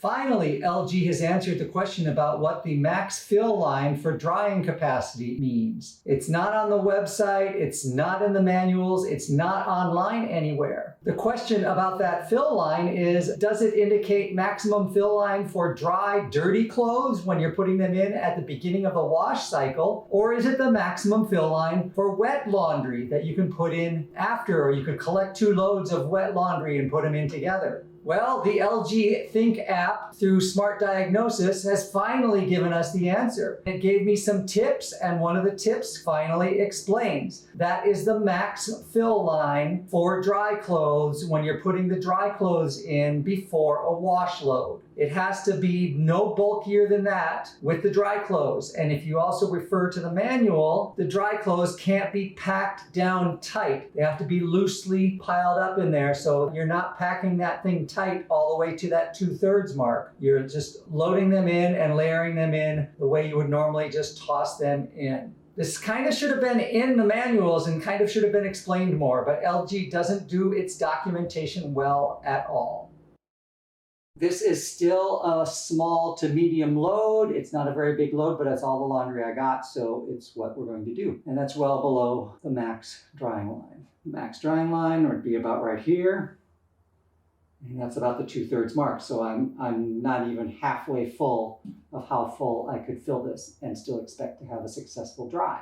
Finally, LG has answered the question about what the max fill line for drying capacity means. It's not on the website, it's not in the manuals, it's not online anywhere. The question about that fill line is, does it indicate maximum fill line for dry, dirty clothes when you're putting them in at the beginning of the wash cycle, or is it the maximum fill line for wet laundry that you can put in after, or you could collect 2 loads of wet laundry and put them in together? Well, the LG ThinQ app through Smart Diagnosis has finally given us the answer. It gave me some tips, and one of the tips finally explains. That is the max fill line for dry clothes when you're putting the dry clothes in before a wash load. It has to be no bulkier than that with the dry clothes. And if you also refer to the manual, the dry clothes can't be packed down tight. They have to be loosely piled up in there, so you're not packing that thing tight all the way to that 2/3 mark. You're just loading them in and layering them in the way you would normally just toss them in. This kind of should have been in the manuals and kind of should have been explained more, but LG doesn't do its documentation well at all. This is still a small to medium load. It's not a very big load, but that's all the laundry I got, so it's what we're going to do. And that's well below the max drying line. The max drying line would be about right here. And that's about the 2/3 mark. So I'm not even halfway full of how full I could fill this and still expect to have a successful dry.